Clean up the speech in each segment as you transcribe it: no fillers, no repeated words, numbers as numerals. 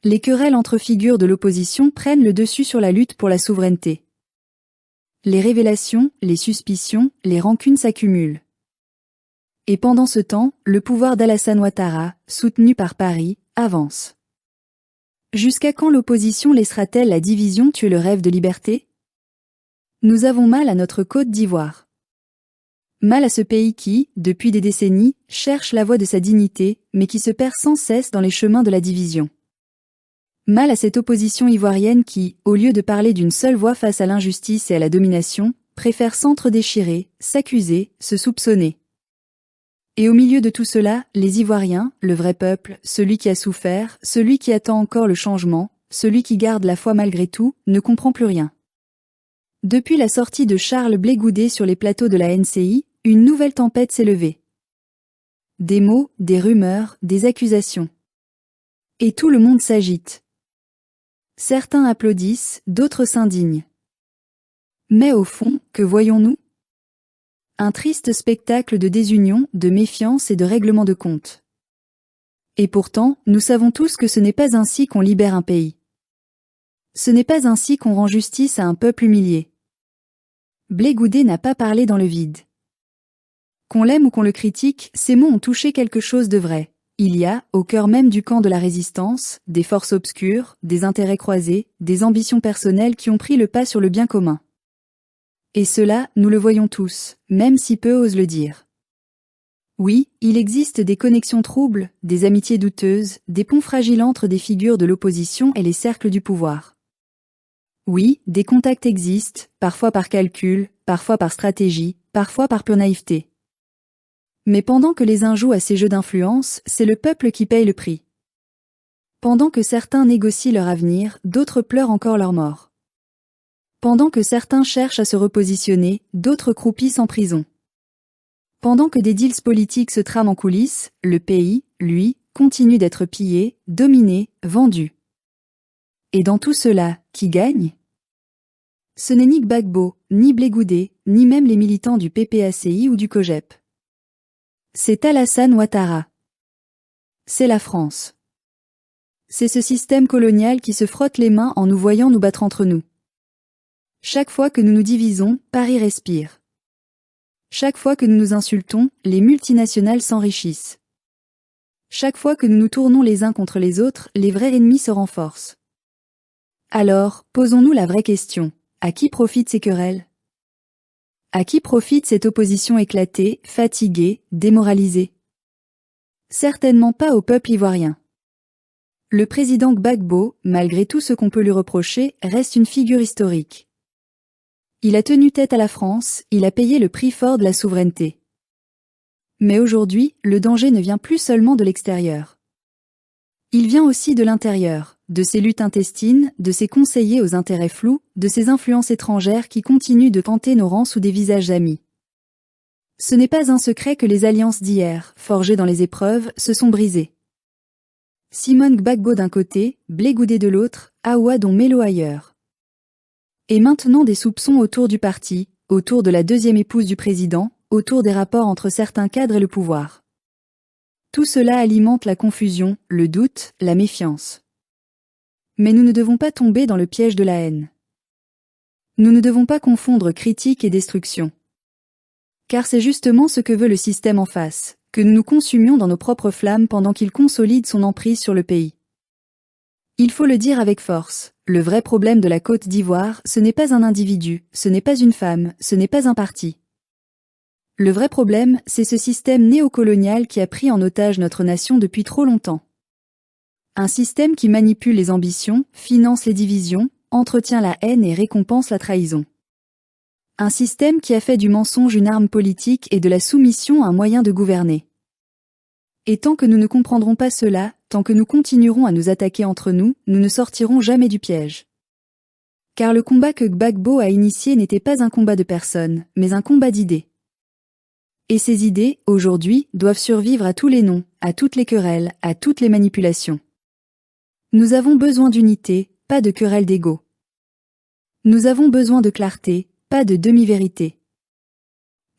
Les querelles entre figures de l'opposition prennent le dessus sur la lutte pour la souveraineté. Les révélations, les suspicions, les rancunes s'accumulent. Et pendant ce temps, le pouvoir d'Alassane Ouattara, soutenu par Paris, avance. Jusqu'à quand l'opposition laissera-t-elle la division tuer le rêve de liberté? Nous avons mal à notre Côte d'Ivoire. Mal à ce pays qui, depuis des décennies, cherche la voie de sa dignité, mais qui se perd sans cesse dans les chemins de la division. Mal à cette opposition ivoirienne qui, au lieu de parler d'une seule voix face à l'injustice et à la domination, préfère s'entre-déchirer, s'accuser, se soupçonner. Et au milieu de tout cela, les Ivoiriens, le vrai peuple, celui qui a souffert, celui qui attend encore le changement, celui qui garde la foi malgré tout, ne comprend plus rien. Depuis la sortie de Charles Blé Goudé sur les plateaux de la NCI, une nouvelle tempête s'est levée. Des mots, des rumeurs, des accusations. Et tout le monde s'agite. Certains applaudissent, d'autres s'indignent. Mais au fond, que voyons-nous? Un triste spectacle de désunion, de méfiance et de règlement de compte. Et pourtant, nous savons tous que ce n'est pas ainsi qu'on libère un pays. Ce n'est pas ainsi qu'on rend justice à un peuple humilié. Blé Goudé n'a pas parlé dans le vide. Qu'on l'aime ou qu'on le critique, ces mots ont touché quelque chose de vrai. Il y a, au cœur même du camp de la résistance, des forces obscures, des intérêts croisés, des ambitions personnelles qui ont pris le pas sur le bien commun. Et cela, nous le voyons tous, même si peu osent le dire. Oui, il existe des connexions troubles, des amitiés douteuses, des ponts fragiles entre des figures de l'opposition et les cercles du pouvoir. Oui, des contacts existent, parfois par calcul, parfois par stratégie, parfois par pure naïveté. Mais pendant que les uns jouent à ces jeux d'influence, c'est le peuple qui paye le prix. Pendant que certains négocient leur avenir, d'autres pleurent encore leur mort. Pendant que certains cherchent à se repositionner, d'autres croupissent en prison. Pendant que des deals politiques se trament en coulisses, le pays, lui, continue d'être pillé, dominé, vendu. Et dans tout cela, qui gagne? Ce n'est ni Gbagbo, ni Blé Goudé, ni même les militants du PPACI ou du COJEP. C'est Alassane Ouattara. C'est la France. C'est ce système colonial qui se frotte les mains en nous voyant nous battre entre nous. Chaque fois que nous nous divisons, Paris respire. Chaque fois que nous nous insultons, les multinationales s'enrichissent. Chaque fois que nous nous tournons les uns contre les autres, les vrais ennemis se renforcent. Alors, posons-nous la vraie question. À qui profitent ces querelles? À qui profite cette opposition éclatée, fatiguée, démoralisée? Certainement pas au peuple ivoirien. Le président Gbagbo, malgré tout ce qu'on peut lui reprocher, reste une figure historique. Il a tenu tête à la France, il a payé le prix fort de la souveraineté. Mais aujourd'hui, le danger ne vient plus seulement de l'extérieur. Il vient aussi de l'intérieur, de ses luttes intestines, de ses conseillers aux intérêts flous, de ses influences étrangères qui continuent de tenter nos rangs sous des visages amis. Ce n'est pas un secret que les alliances d'hier, forgées dans les épreuves, se sont brisées. Simone Gbagbo d'un côté, Blé Goudé de l'autre, Aouadon Melo ailleurs. Et maintenant des soupçons autour du parti, autour de la deuxième épouse du président, autour des rapports entre certains cadres et le pouvoir. Tout cela alimente la confusion, le doute, la méfiance. Mais nous ne devons pas tomber dans le piège de la haine. Nous ne devons pas confondre critique et destruction. Car c'est justement ce que veut le système en face, que nous nous consumions dans nos propres flammes pendant qu'il consolide son emprise sur le pays. Il faut le dire avec force, le vrai problème de la Côte d'Ivoire, ce n'est pas un individu, ce n'est pas une femme, ce n'est pas un parti. Le vrai problème, c'est ce système néocolonial qui a pris en otage notre nation depuis trop longtemps. Un système qui manipule les ambitions, finance les divisions, entretient la haine et récompense la trahison. Un système qui a fait du mensonge une arme politique et de la soumission un moyen de gouverner. Et tant que nous ne comprendrons pas cela, tant que nous continuerons à nous attaquer entre nous, nous ne sortirons jamais du piège. Car le combat que Gbagbo a initié n'était pas un combat de personnes, mais un combat d'idées. Et ces idées, aujourd'hui, doivent survivre à tous les noms, à toutes les querelles, à toutes les manipulations. Nous avons besoin d'unité, pas de querelles d'ego. Nous avons besoin de clarté, pas de demi-vérité.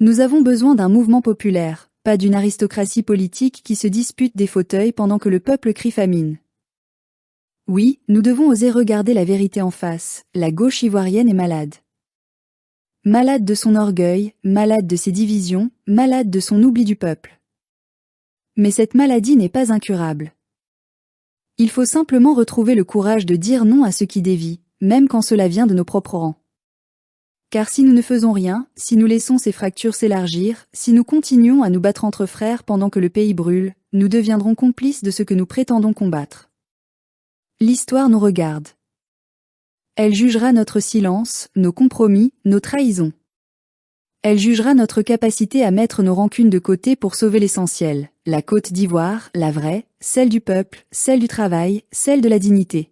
Nous avons besoin d'un mouvement populaire, pas d'une aristocratie politique qui se dispute des fauteuils pendant que le peuple crie famine. Oui, nous devons oser regarder la vérité en face, la gauche ivoirienne est malade. Malade de son orgueil, malade de ses divisions, malade de son oubli du peuple. Mais cette maladie n'est pas incurable. Il faut simplement retrouver le courage de dire non à ce qui dévie, même quand cela vient de nos propres rangs. Car si nous ne faisons rien, si nous laissons ces fractures s'élargir, si nous continuons à nous battre entre frères pendant que le pays brûle, nous deviendrons complices de ce que nous prétendons combattre. L'histoire nous regarde. Elle jugera notre silence, nos compromis, nos trahisons. Elle jugera notre capacité à mettre nos rancunes de côté pour sauver l'essentiel, la Côte d'Ivoire, la vraie, celle du peuple, celle du travail, celle de la dignité.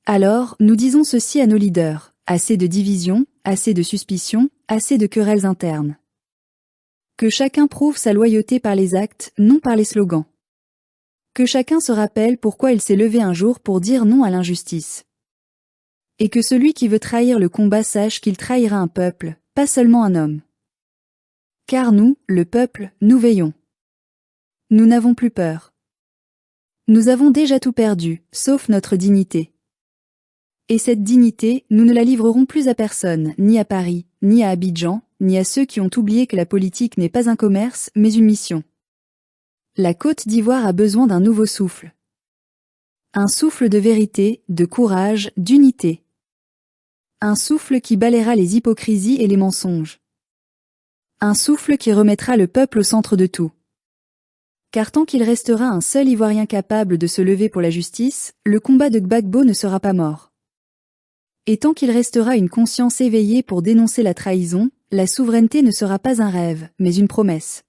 Alors, nous disons ceci à nos leaders, assez de divisions, assez de suspicions, assez de querelles internes. Que chacun prouve sa loyauté par les actes, non par les slogans. Que chacun se rappelle pourquoi il s'est levé un jour pour dire non à l'injustice. Et que celui qui veut trahir le combat sache qu'il trahira un peuple, pas seulement un homme. Car nous, le peuple, nous veillons. Nous n'avons plus peur. Nous avons déjà tout perdu, sauf notre dignité. Et cette dignité, nous ne la livrerons plus à personne, ni à Paris, ni à Abidjan, ni à ceux qui ont oublié que la politique n'est pas un commerce, mais une mission. La Côte d'Ivoire a besoin d'un nouveau souffle. Un souffle de vérité, de courage, d'unité. Un souffle qui balayera les hypocrisies et les mensonges. Un souffle qui remettra le peuple au centre de tout. Car tant qu'il restera un seul Ivoirien capable de se lever pour la justice, le combat de Gbagbo ne sera pas mort. Et tant qu'il restera une conscience éveillée pour dénoncer la trahison, la souveraineté ne sera pas un rêve, mais une promesse.